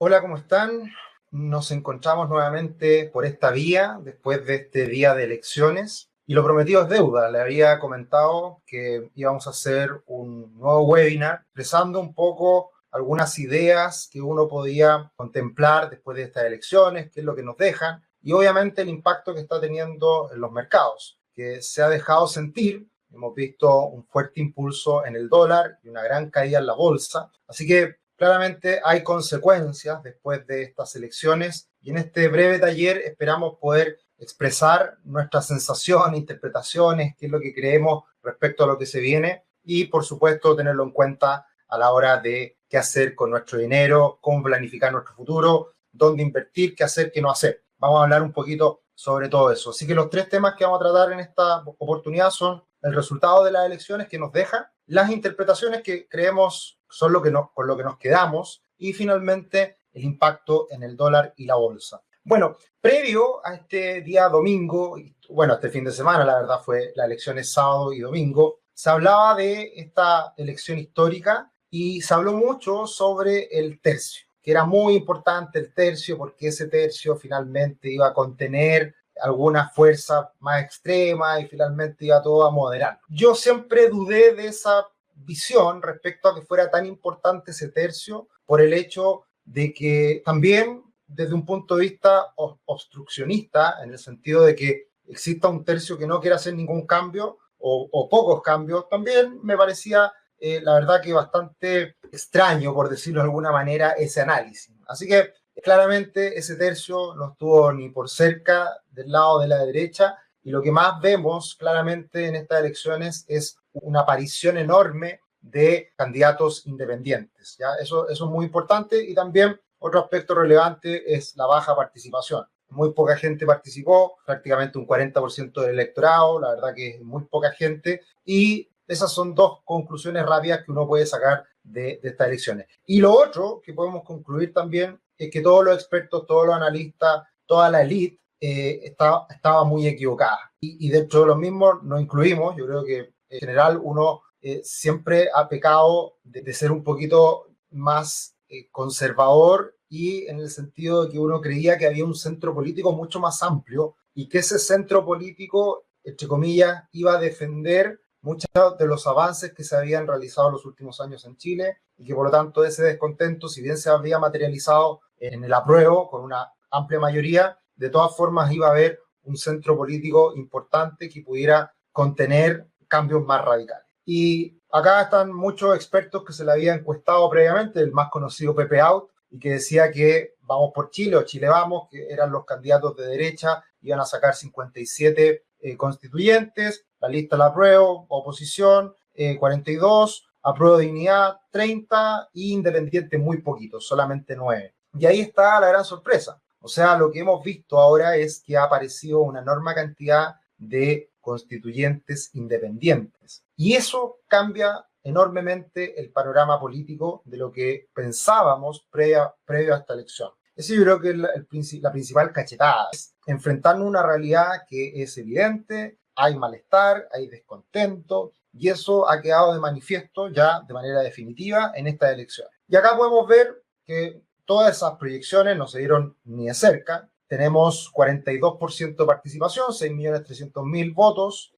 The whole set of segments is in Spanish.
Hola, ¿cómo están? Nos encontramos nuevamente por esta vía después de este día de elecciones y lo prometido es deuda. Le había comentado que íbamos a hacer un nuevo webinar expresando un poco algunas ideas que uno podía contemplar después de estas elecciones, qué es lo que nos dejan y obviamente el impacto que está teniendo en los mercados, que se ha dejado sentir. Hemos visto un fuerte impulso en el dólar y una gran caída en la bolsa. Así que claramente hay consecuencias después de estas elecciones y en este breve taller esperamos poder expresar nuestras sensaciones, interpretaciones, qué es lo que creemos respecto a lo que se viene y por supuesto tenerlo en cuenta a la hora de qué hacer con nuestro dinero, cómo planificar nuestro futuro, dónde invertir, qué hacer, qué no hacer. Vamos a hablar un poquito sobre todo eso. Así que los tres temas que vamos a tratar en esta oportunidad son el resultado de las elecciones que nos deja, las interpretaciones que creemos son con lo que nos quedamos y finalmente el impacto en el dólar y la bolsa. Bueno, previo a este día domingo, bueno, este fin de semana, la verdad fue las elecciones sábado y domingo, se hablaba de esta elección histórica y se habló mucho sobre el tercio, que era muy importante el tercio porque ese tercio finalmente iba a contener alguna fuerza más extrema y finalmente iba todo a moderar. Yo siempre dudé de esa visión respecto a que fuera tan importante ese tercio por el hecho de que también desde un punto de vista obstruccionista, en el sentido de que exista un tercio que no quiera hacer ningún cambio o pocos cambios, también me parecía la verdad que bastante extraño, por decirlo de alguna manera, ese análisis. Así que claramente ese tercio no estuvo ni por cerca del lado de la derecha y lo que más vemos claramente en estas elecciones es una aparición enorme de candidatos independientes. ¿Ya? Eso es muy importante y también otro aspecto relevante es la baja participación. Muy poca gente participó, prácticamente un 40% del electorado, la verdad que es muy poca gente y esas son dos conclusiones rápidas que uno puede sacar de estas elecciones. Y lo otro que podemos concluir también es que todos los expertos, todos los analistas, toda la élite estaba muy equivocada. Y dentro de los mismos nos incluimos, yo creo que en general uno siempre ha pecado de ser un poquito más conservador y en el sentido de que uno creía que había un centro político mucho más amplio y que ese centro político, entre comillas, iba a defender muchos de los avances que se habían realizado en los últimos años en Chile y que por lo tanto ese descontento, si bien se había materializado en el apruebo con una amplia mayoría, de todas formas iba a haber un centro político importante que pudiera contener cambios más radicales. Y acá están muchos expertos que se le había encuestado previamente, el más conocido Pepe Out, y que decía que Vamos por Chile o Chile Vamos, que eran los candidatos de derecha, iban a sacar 57 constituyentes, la lista la apruebo, oposición 42, apruebo dignidad 30 y independiente muy poquitos, solamente 9. Y ahí está la gran sorpresa. O sea, lo que hemos visto ahora es que ha aparecido una enorme cantidad de constituyentes independientes. Y eso cambia enormemente el panorama político de lo que pensábamos previo a esta elección. Eso yo creo que es la principal cachetada, es enfrentarnos a una realidad que es evidente, hay malestar, hay descontento, y eso ha quedado de manifiesto ya de manera definitiva en estas elecciones. Y acá podemos ver que todas esas proyecciones no se dieron ni de cerca. Tenemos 42% de participación, 6.300.000 votos.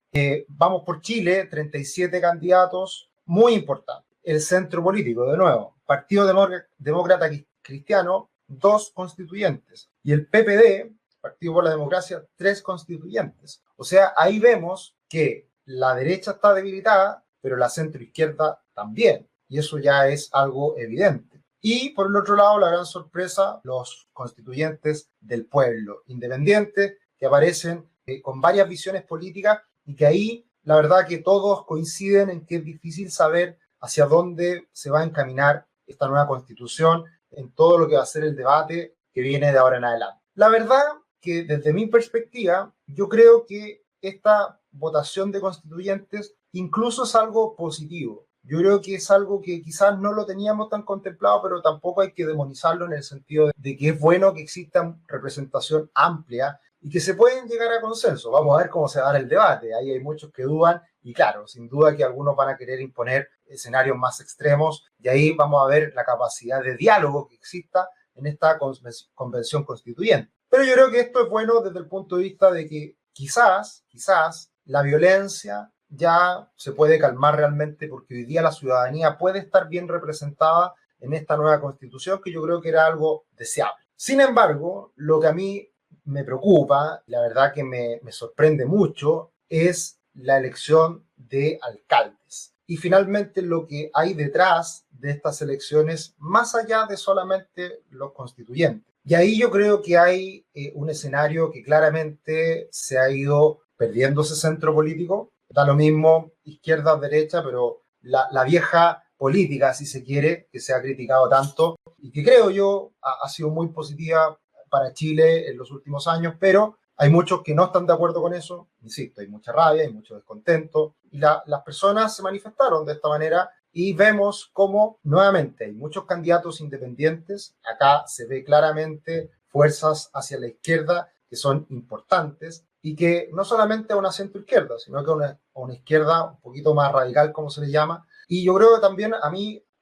Vamos por Chile, 37 candidatos, muy importante. El centro político, de nuevo, Partido Demócrata Cristiano, 2 constituyentes. Y el PPD, Partido por la Democracia, 3 constituyentes. O sea, ahí vemos que la derecha está debilitada, pero la centroizquierda también. Y eso ya es algo evidente. Y por el otro lado, la gran sorpresa, los constituyentes del pueblo, independientes, que aparecen con varias visiones políticas y que ahí la verdad que todos coinciden en que es difícil saber hacia dónde se va a encaminar esta nueva constitución en todo lo que va a ser el debate que viene de ahora en adelante. La verdad que desde mi perspectiva, yo creo que esta votación de constituyentes incluso es algo positivo. Yo creo que es algo que quizás no lo teníamos tan contemplado, pero tampoco hay que demonizarlo en el sentido de que es bueno que exista representación amplia y que se pueden llegar a consenso. Vamos a ver cómo se va a dar el debate. Ahí hay muchos que dudan y claro, sin duda que algunos van a querer imponer escenarios más extremos y ahí vamos a ver la capacidad de diálogo que exista en esta convención constituyente. Pero yo creo que esto es bueno desde el punto de vista de que quizás la violencia ya se puede calmar realmente, porque hoy día la ciudadanía puede estar bien representada en esta nueva constitución, que yo creo que era algo deseable. Sin embargo, lo que a mí me preocupa, la verdad que me sorprende mucho, es la elección de alcaldes. Y finalmente lo que hay detrás de estas elecciones, más allá de solamente los constituyentes. Y ahí yo creo que hay un escenario que claramente se ha ido perdiendo ese centro político. Da lo mismo izquierda o derecha, pero la vieja política, si se quiere, que se ha criticado tanto y que creo yo ha sido muy positiva para Chile en los últimos años, pero hay muchos que no están de acuerdo con eso. Insisto, hay mucha rabia, hay mucho descontento y las personas se manifestaron de esta manera y vemos cómo nuevamente hay muchos candidatos independientes. Acá se ve claramente fuerzas hacia la izquierda que son importantes y que no solamente a una centro-izquierda, sino que a una izquierda un poquito más radical, como se le llama. Y yo creo que también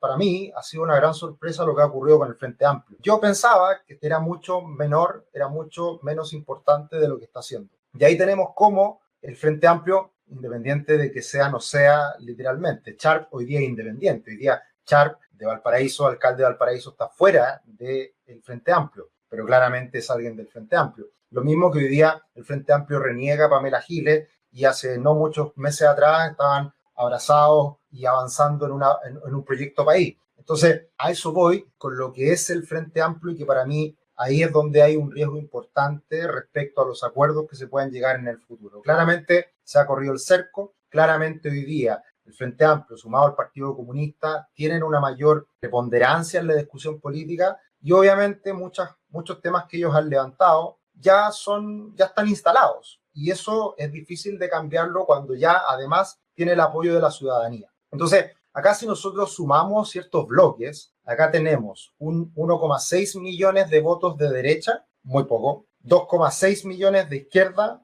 para mí ha sido una gran sorpresa lo que ha ocurrido con el Frente Amplio. Yo pensaba que era mucho menor, era mucho menos importante de lo que está haciendo. Y ahí tenemos cómo el Frente Amplio, independiente de que sea o no sea literalmente, Sharp hoy día es independiente. Hoy día Sharp de Valparaíso, alcalde de Valparaíso, está fuera del Frente Amplio, pero claramente es alguien del Frente Amplio. Lo mismo que hoy día el Frente Amplio reniega a Pamela Giles y hace no muchos meses atrás estaban abrazados y avanzando en un proyecto país. Entonces, a eso voy con lo que es el Frente Amplio y que para mí ahí es donde hay un riesgo importante respecto a los acuerdos que se puedan llegar en el futuro. Claramente se ha corrido el cerco, claramente hoy día el Frente Amplio sumado al Partido Comunista tienen una mayor preponderancia en la discusión política y obviamente muchos temas que ellos han levantado ya están instalados y eso es difícil de cambiarlo cuando ya además tiene el apoyo de la ciudadanía. Entonces, acá si nosotros sumamos ciertos bloques, acá tenemos un 1,6 millones de votos de derecha, muy poco, 2,6 millones de izquierda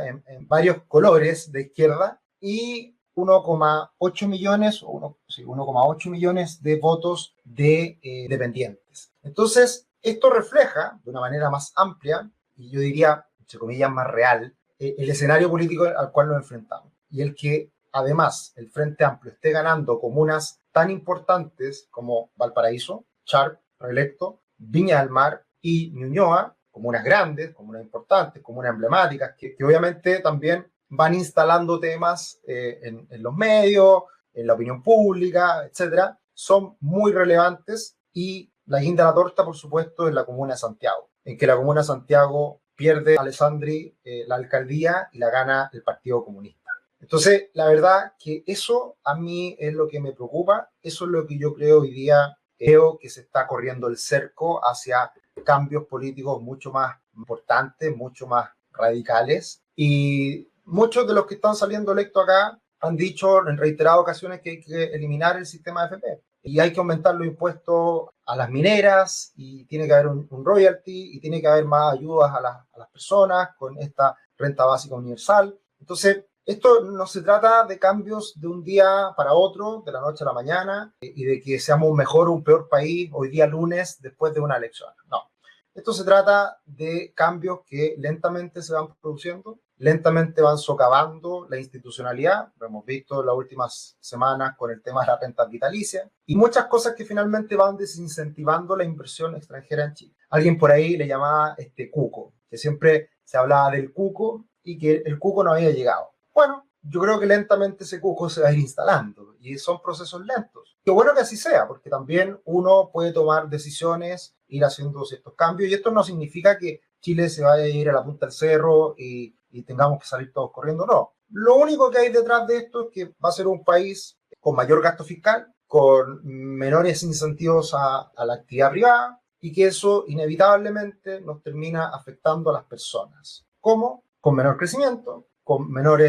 en varios colores de izquierda, y 1,8 millones, 1,8 millones de votos de dependientes. Entonces, esto refleja de una manera más amplia, y yo diría, entre comillas, más real, el escenario político al cual nos enfrentamos. Y el que, además, el Frente Amplio esté ganando comunas tan importantes como Valparaíso, Sharp, reelecto, Viña del Mar y Ñuñoa, comunas grandes, comunas importantes, comunas emblemáticas, que obviamente también van instalando temas en los medios, en la opinión pública, etcétera, son muy relevantes. Y la guinda de la torta, por supuesto, es la comuna de Santiago, en que la comuna de Santiago pierde Alessandri la alcaldía y la gana el Partido Comunista. Entonces, la verdad que eso a mí es lo que me preocupa, eso es lo que yo creo hoy día, creo que se está corriendo el cerco hacia cambios políticos mucho más importantes, mucho más radicales. Y muchos de los que están saliendo electos acá han dicho en reiteradas ocasiones que hay que eliminar el sistema de AFP y hay que aumentar los impuestos a las mineras y tiene que haber un royalty y tiene que haber más ayudas a las personas con esta renta básica universal. Entonces, esto no se trata de cambios de un día para otro, de la noche a la mañana, y de que seamos un mejor o un peor país hoy día lunes después de una elección. No. Esto se trata de cambios que lentamente se van produciendo, lentamente van socavando la institucionalidad, lo hemos visto en las últimas semanas con el tema de la renta vitalicia, y muchas cosas que finalmente van desincentivando la inversión extranjera en Chile. Alguien por ahí le llamaba cuco, que siempre se hablaba del cuco y que el cuco no había llegado. Bueno, yo creo que lentamente ese cuco se va a ir instalando y son procesos lentos. Qué bueno que así sea, porque también uno puede tomar decisiones, ir haciendo ciertos cambios y esto no significa que Chile se vaya a ir a la punta del cerro y tengamos que salir todos corriendo, no. Lo único que hay detrás de esto es que va a ser un país con mayor gasto fiscal, con menores incentivos a la actividad privada y que eso inevitablemente nos termina afectando a las personas. ¿Cómo? Con menor crecimiento, con menor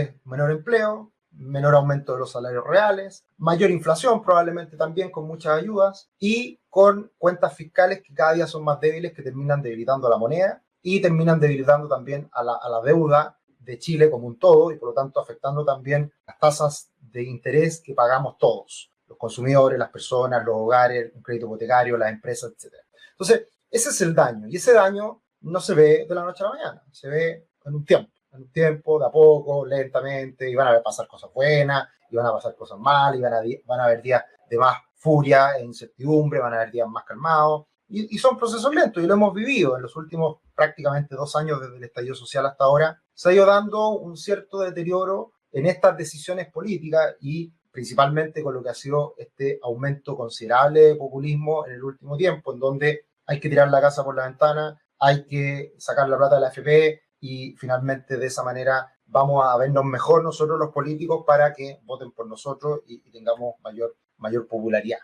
empleo, menor aumento de los salarios reales, mayor inflación probablemente también con muchas ayudas y con cuentas fiscales que cada día son más débiles, que terminan debilitando la moneda y terminan debilitando también a la deuda de Chile como un todo y por lo tanto afectando también las tasas de interés que pagamos todos, los consumidores, las personas, los hogares, un crédito hipotecario, las empresas, etc. Entonces, ese es el daño, y ese daño no se ve de la noche a la mañana, se ve en un tiempo, de a poco, lentamente, y van a pasar cosas buenas, y van a pasar cosas malas, y van a haber días de más furia e incertidumbre, van a haber días más calmados, y son procesos lentos, y lo hemos vivido en los últimos prácticamente 2 años desde el estallido social hasta ahora. Se ha ido dando un cierto deterioro en estas decisiones políticas y principalmente con lo que ha sido este aumento considerable de populismo en el último tiempo, en donde hay que tirar la casa por la ventana, hay que sacar la plata de la AFP y finalmente de esa manera vamos a vernos mejor nosotros los políticos para que voten por nosotros y tengamos mayor popularidad.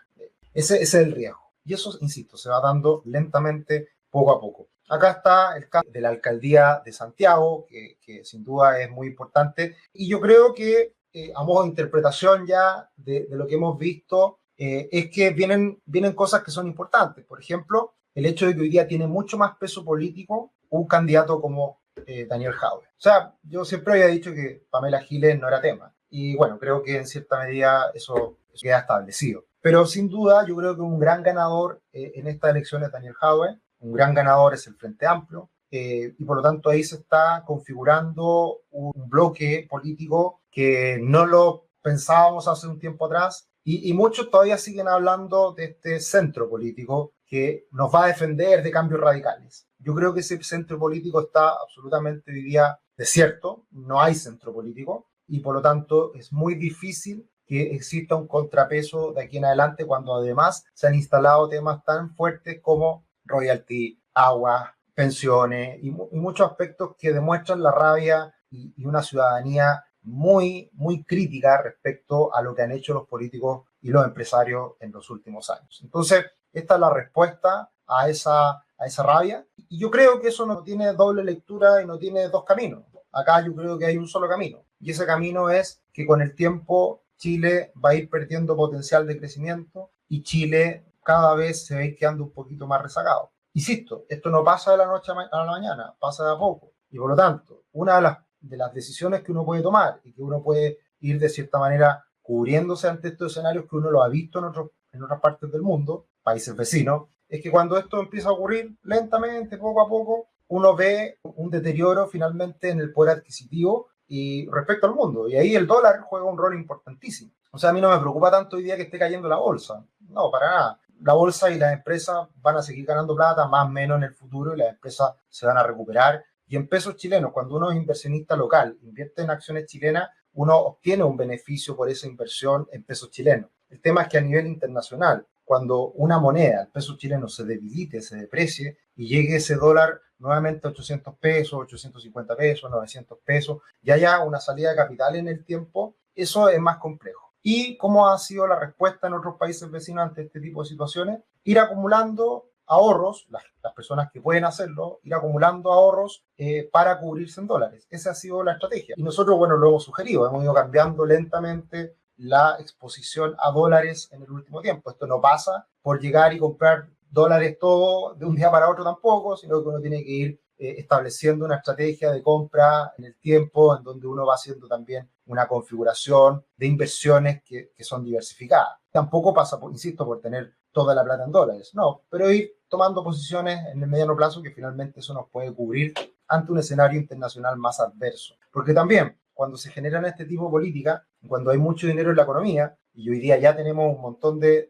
Ese es el riesgo. Y eso, insisto, se va dando lentamente, poco a poco. Acá está el caso de la alcaldía de Santiago, que sin duda es muy importante. Y yo creo que, a modo de interpretación ya de lo que hemos visto, es que vienen cosas que son importantes. Por ejemplo, el hecho de que hoy día tiene mucho más peso político un candidato como Daniel Jadwe. O sea, yo siempre había dicho que Pamela Giles no era tema. Y bueno, creo que en cierta medida eso queda establecido. Pero sin duda, yo creo que un gran ganador en esta elección es Daniel Jadwe. Un gran ganador es el Frente Amplio. Y por lo tanto ahí se está configurando un bloque político que no lo pensábamos hace un tiempo atrás y muchos todavía siguen hablando de este centro político que nos va a defender de cambios radicales. Yo creo que ese centro político está absolutamente hoy día desierto, no hay centro político y por lo tanto es muy difícil que exista un contrapeso de aquí en adelante cuando además se han instalado temas tan fuertes como royalty, agua, pensiones y muchos aspectos que demuestran la rabia y una ciudadanía muy crítica respecto a lo que han hecho los políticos y los empresarios en los últimos años. Entonces, esta es la respuesta a esa rabia. Y yo creo que eso no tiene doble lectura y no tiene dos caminos. Acá yo creo que hay un solo camino. Y ese camino es que con el tiempo Chile va a ir perdiendo potencial de crecimiento y Chile cada vez se va a ir quedando un poquito más rezagado. Insisto, esto no pasa de la noche a la mañana, pasa de a poco. Y por lo tanto, una de las decisiones que uno puede tomar y que uno puede ir de cierta manera cubriéndose ante estos escenarios que uno lo ha visto en otras partes del mundo, países vecinos, es que cuando esto empieza a ocurrir lentamente, poco a poco, uno ve un deterioro finalmente en el poder adquisitivo y respecto al mundo. Y ahí el dólar juega un rol importantísimo. O sea, a mí no me preocupa tanto hoy día que esté cayendo la bolsa. No, para nada. La bolsa y las empresas van a seguir ganando plata, más o menos en el futuro, y las empresas se van a recuperar. Y en pesos chilenos, cuando uno es inversionista local, invierte en acciones chilenas, uno obtiene un beneficio por esa inversión en pesos chilenos. El tema es que a nivel internacional, cuando una moneda, el peso chileno, se debilite, se deprecie y llegue ese dólar nuevamente a 800 pesos, 850 pesos, 900 pesos, y haya una salida de capital en el tiempo, eso es más complejo. ¿Y cómo ha sido la respuesta en otros países vecinos ante este tipo de situaciones? Ir acumulando ahorros, las personas que pueden hacerlo, ir acumulando ahorros para cubrirse en dólares. Esa ha sido la estrategia. Y nosotros, bueno, lo hemos sugerido, hemos ido cambiando lentamente la exposición a dólares en el último tiempo. Esto no pasa por llegar y comprar dólares todo de un día para otro tampoco, sino que uno tiene que ir estableciendo una estrategia de compra en el tiempo, en donde uno va haciendo también una configuración de inversiones que son diversificadas. Tampoco pasa, insisto, por tener toda la plata en dólares, no, pero ir tomando posiciones en el mediano plazo que finalmente eso nos puede cubrir ante un escenario internacional más adverso. Porque también, cuando se generan este tipo de políticas, cuando hay mucho dinero en la economía, y hoy día ya tenemos un montón de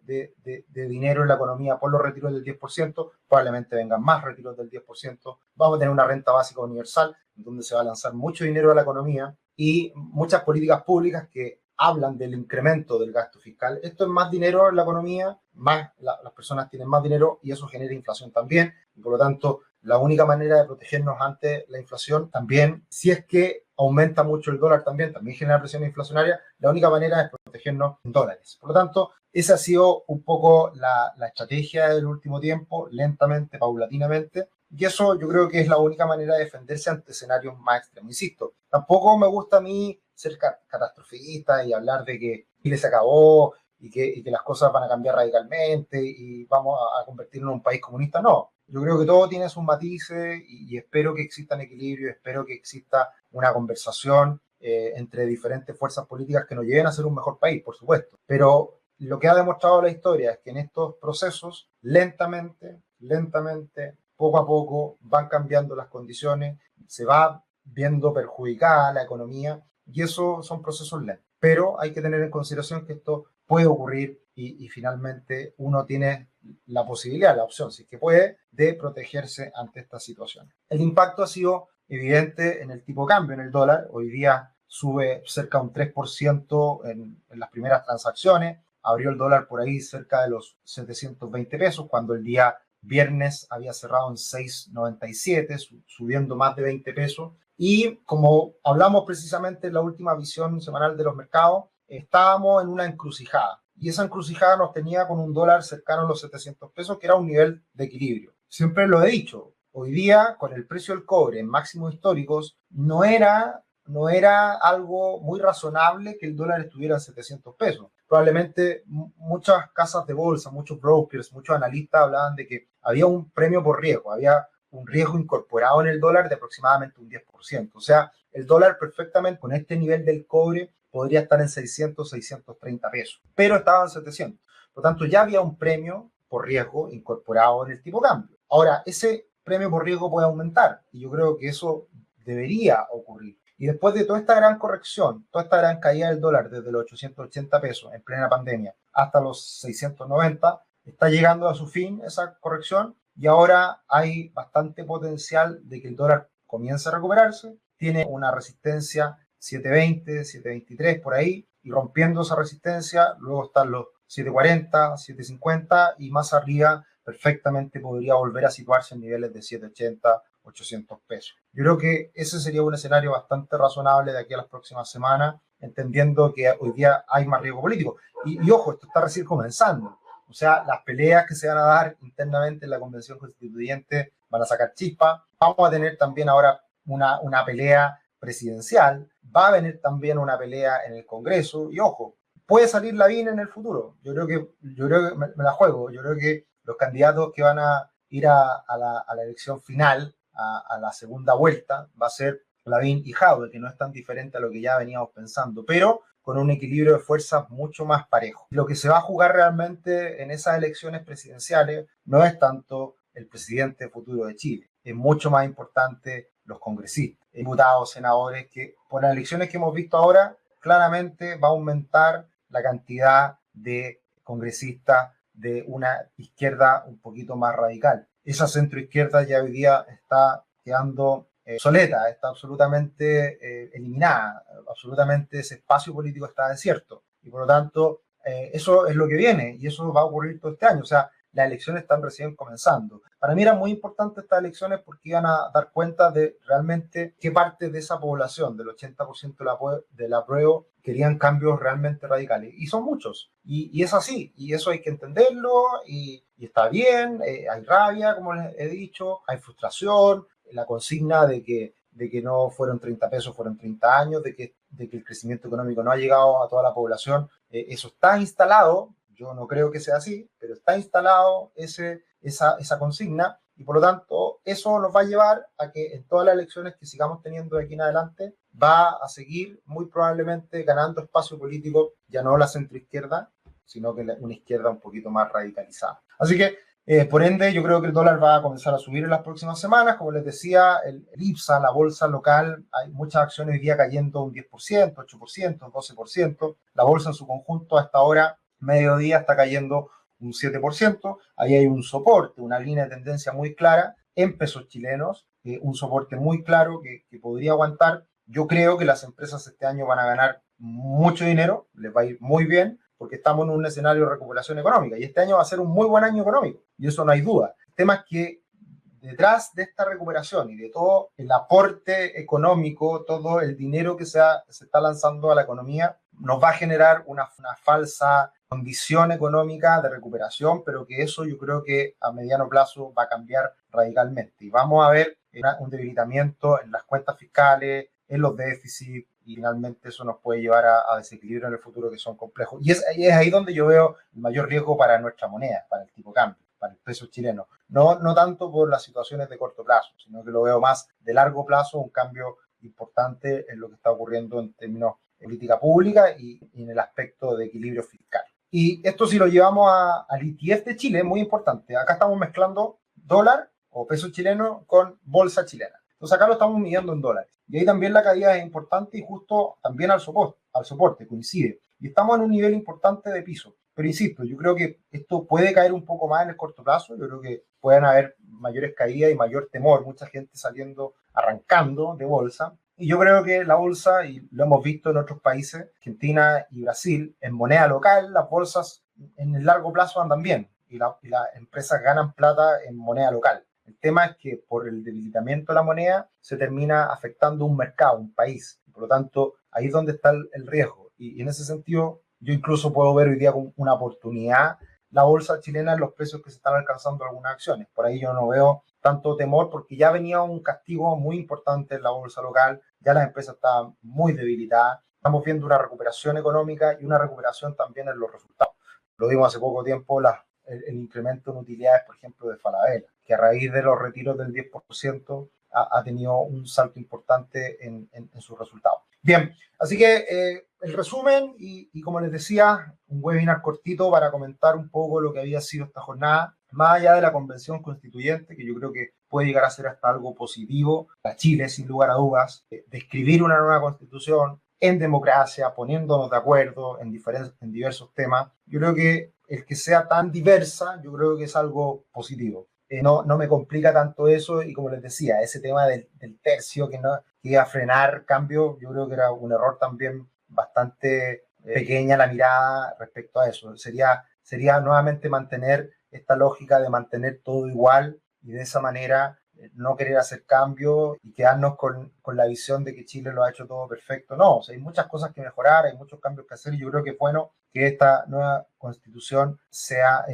dinero en la economía por los retiros del 10%, probablemente vengan más retiros del 10%, vamos a tener una renta básica universal, donde se va a lanzar mucho dinero a la economía y muchas políticas públicas que hablan del incremento del gasto fiscal. Esto es más dinero en la economía, las personas tienen más dinero y eso genera inflación también, y por lo tanto la única manera de protegernos ante la inflación también, si es que aumenta mucho el dólar también genera presión inflacionaria, la única manera es protegernos en dólares. Por lo tanto, esa ha sido un poco la estrategia del último tiempo, lentamente, paulatinamente, y eso yo creo que es la única manera de defenderse ante escenarios más extremos. Insisto, tampoco me gusta a mí ser catastrofista y hablar de que Chile se acabó y que las cosas van a cambiar radicalmente y vamos a convertirnos en un país comunista. No, yo creo que todo tiene sus matices y espero que existan equilibrio, espero que exista una conversación entre diferentes fuerzas políticas que nos lleven a ser un mejor país, por supuesto. Pero lo que ha demostrado la historia es que en estos procesos, lentamente, lentamente, poco a poco, van cambiando las condiciones, se va viendo perjudicada la economía y eso son procesos lentos. Pero hay que tener en consideración que esto puede ocurrir y finalmente uno tiene la posibilidad, la opción, si es que puede, de protegerse ante esta situación. El impacto ha sido evidente en el tipo de cambio, en el dólar. Hoy día sube cerca de un 3% en las primeras transacciones. Abrió el dólar por ahí cerca de los 720 pesos, cuando el día viernes había cerrado en 6,97, subiendo más de 20 pesos. Y como hablamos precisamente en la última visión semanal de los mercados, estábamos en una encrucijada. Y esa encrucijada nos tenía con un dólar cercano a los 700 pesos, que era un nivel de equilibrio. Siempre lo he dicho, hoy día con el precio del cobre en máximos históricos, no era algo muy razonable que el dólar estuviera en 700 pesos. Probablemente muchas casas de bolsa, muchos brokers, muchos analistas hablaban de que había un premio por riesgo, había un riesgo incorporado en el dólar de aproximadamente un 10%. O sea, el dólar perfectamente con este nivel del cobre podría estar en 600, 630 pesos, pero estaba en 700. Por lo tanto, ya había un premio por riesgo incorporado en el tipo de cambio. Ahora, ese premio por riesgo puede aumentar y yo creo que eso debería ocurrir. Y después de toda esta gran corrección, toda esta gran caída del dólar desde los 880 pesos en plena pandemia hasta los 690, está llegando a su fin esa corrección y ahora hay bastante potencial de que el dólar comience a recuperarse. Tiene una resistencia 720, 723 por ahí, y rompiendo esa resistencia, luego están los 740, 750 y más arriba perfectamente podría volver a situarse en niveles de 780, 800 pesos. Yo creo que ese sería un escenario bastante razonable de aquí a las próximas semanas, entendiendo que hoy día hay más riesgo político. Y ojo, esto está recién comenzando. O sea, las peleas que se van a dar internamente en la Convención Constituyente van a sacar chispa. Vamos a tener también ahora una pelea presidencial. Va a venir también una pelea en el Congreso. Y ojo, puede salir Lavín en el futuro. Yo creo que me la juego. Yo creo que los candidatos que van a ir a la elección final, a la segunda vuelta, va a ser Lavín y Jadwe, que no es tan diferente a lo que ya veníamos pensando, pero con un equilibrio de fuerzas mucho más parejo. Lo que se va a jugar realmente en esas elecciones presidenciales no es tanto el presidente futuro de Chile, es mucho más importante los congresistas, diputados, senadores, que por las elecciones que hemos visto ahora, claramente va a aumentar la cantidad de congresistas de una izquierda un poquito más radical. Esa centroizquierda ya hoy día está quedando obsoleta, está absolutamente eliminada, absolutamente ese espacio político está desierto. Y por lo tanto, eso es lo que viene y eso va a ocurrir todo este año. O sea, las elecciones están recién comenzando. Para mí eran muy importantes estas elecciones porque iban a dar cuenta de realmente qué parte de esa población, del 80% del apruebo, querían cambios realmente radicales. Y son muchos. Y es así. Y eso hay que entenderlo y está bien. Hay rabia, como les he dicho, hay frustración, la consigna de que no fueron 30 pesos, fueron 30 años, de que el crecimiento económico no ha llegado a toda la población. Eso está instalado. Yo no creo que sea así, pero está instalado esa consigna y por lo tanto eso nos va a llevar a que en todas las elecciones que sigamos teniendo de aquí en adelante va a seguir muy probablemente ganando espacio político, ya no la centroizquierda, sino que una izquierda un poquito más radicalizada. Así que, por ende, yo creo que el dólar va a comenzar a subir en las próximas semanas. Como les decía, el IPSA, la bolsa local, hay muchas acciones hoy día cayendo un 10%, 8%, 12%. La bolsa en su conjunto hasta ahora mediodía está cayendo un 7%. Ahí hay un soporte, una línea de tendencia muy clara en pesos chilenos, un soporte muy claro que podría aguantar. Yo creo que las empresas este año van a ganar mucho dinero, les va a ir muy bien, porque estamos en un escenario de recuperación económica y este año va a ser un muy buen año económico y eso no hay duda. El tema es que detrás de esta recuperación y de todo el aporte económico, todo el dinero que se está lanzando a la economía, nos va a generar una falsa condición económica de recuperación, pero que eso yo creo que a mediano plazo va a cambiar radicalmente. Y vamos a ver un debilitamiento en las cuentas fiscales, en los déficits, y finalmente eso nos puede llevar a desequilibrio en el futuro que son complejos. Y es ahí donde yo veo el mayor riesgo para nuestra moneda, para el tipo de cambio, para el peso chileno. No tanto por las situaciones de corto plazo, sino que lo veo más de largo plazo, un cambio importante en lo que está ocurriendo en términos de política pública y en el aspecto de equilibrio fiscal. Y esto si lo llevamos al ETF de Chile, es muy importante. Acá estamos mezclando dólar o peso chileno con bolsa chilena. Entonces acá lo estamos midiendo en dólares. Y ahí también la caída es importante y justo también al soporte coincide. Y estamos en un nivel importante de piso. Pero insisto, yo creo que esto puede caer un poco más en el corto plazo. Yo creo que pueden haber mayores caídas y mayor temor. Mucha gente saliendo, arrancando de bolsa. Y yo creo que la bolsa, y lo hemos visto en otros países, Argentina y Brasil, en moneda local, las bolsas en el largo plazo andan bien. Y las empresas ganan plata en moneda local. El tema es que por el debilitamiento de la moneda se termina afectando un mercado, un país. Por lo tanto, ahí es donde está el riesgo. Y en ese sentido, yo incluso puedo ver hoy día como una oportunidad la bolsa chilena en los precios que se están alcanzando algunas acciones. Por ahí yo no veo tanto temor porque ya venía un castigo muy importante en la bolsa local, ya las empresas estaban muy debilitadas. Estamos viendo una recuperación económica y una recuperación también en los resultados. Lo vimos hace poco tiempo, el incremento en utilidades, por ejemplo, de Falabella, que a raíz de los retiros del 10% ha tenido un salto importante en sus resultados. Bien, así que el resumen y como les decía, un webinar cortito para comentar un poco lo que había sido esta jornada, más allá de la convención constituyente, que yo creo que puede llegar a ser hasta algo positivo para Chile, sin lugar a dudas, de escribir una nueva constitución en democracia, poniéndonos de acuerdo en diversos temas. Yo creo que el que sea tan diversa, yo creo que es algo positivo. No me complica tanto eso y como les decía, ese tema del tercio que iba a frenar cambio, yo creo que era un error también bastante pequeña la mirada respecto a eso. Sería nuevamente mantener esta lógica de mantener todo igual y de esa manera no querer hacer cambios y quedarnos con la visión de que Chile lo ha hecho todo perfecto. No, o sea, hay muchas cosas que mejorar, hay muchos cambios que hacer y yo creo que es bueno que esta nueva constitución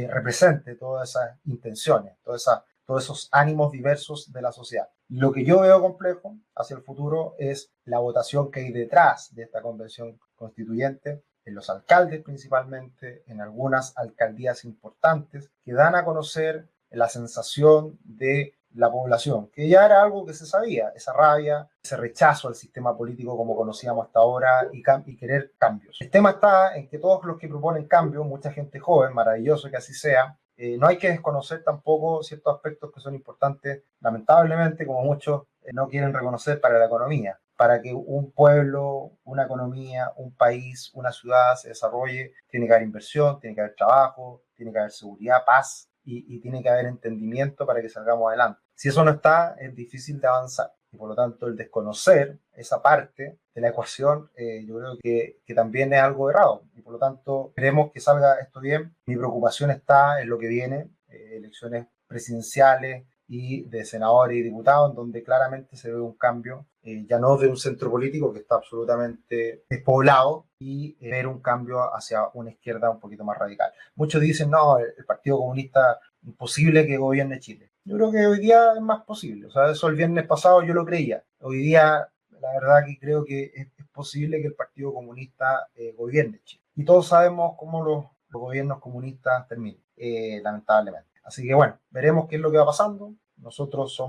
represente todas esas intenciones, todos esos ánimos diversos de la sociedad. Lo que yo veo complejo hacia el futuro es la votación que hay detrás de esta convención constituyente, en los alcaldes principalmente, en algunas alcaldías importantes, que dan a conocer la sensación de la población, que ya era algo que se sabía, esa rabia, ese rechazo al sistema político como conocíamos hasta ahora y querer cambios. El tema está en que todos los que proponen cambios, mucha gente joven, maravilloso que así sea, no hay que desconocer tampoco ciertos aspectos que son importantes, lamentablemente, como muchos no quieren reconocer para la economía. Para que un pueblo, una economía, un país, una ciudad se desarrolle, tiene que haber inversión, tiene que haber trabajo, tiene que haber seguridad, paz y tiene que haber entendimiento para que salgamos adelante. Si eso no está, es difícil de avanzar. Y por lo tanto, el desconocer esa parte de la ecuación, yo creo que también es algo errado. Y por lo tanto, queremos que salga esto bien. Mi preocupación está en lo que viene, elecciones presidenciales y de senadores y diputados, en donde claramente se ve un cambio, ya no de un centro político que está absolutamente despoblado, y ver un cambio hacia una izquierda un poquito más radical. Muchos dicen, no, el Partido Comunista, imposible que gobierne Chile. Yo creo que hoy día es más posible. O sea, eso el viernes pasado yo lo creía. Hoy día, la verdad que creo que es posible que el Partido Comunista gobierne Chile. Y todos sabemos cómo los gobiernos comunistas terminan, lamentablemente. Así que bueno, veremos qué es lo que va pasando. Nosotros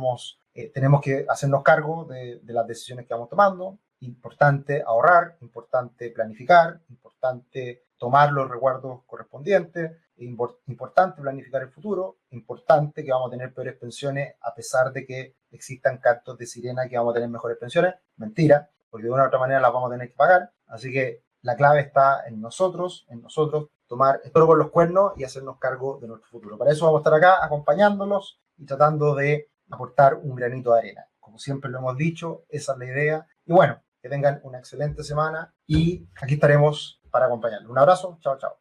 tenemos que hacernos cargo de las decisiones que vamos tomando. Importante ahorrar, importante planificar, importante tomar los resguardos correspondientes, importante planificar el futuro, importante que vamos a tener peores pensiones a pesar de que existan cantos de sirena que vamos a tener mejores pensiones. Mentira, porque de una u otra manera las vamos a tener que pagar. Así que la clave está en nosotros tomar el toro por los cuernos y hacernos cargo de nuestro futuro. Para eso vamos a estar acá acompañándolos y tratando de aportar un granito de arena. Como siempre lo hemos dicho, esa es la idea. Y bueno, que tengan una excelente semana y aquí estaremos para acompañarlos. Un abrazo, chao, chao.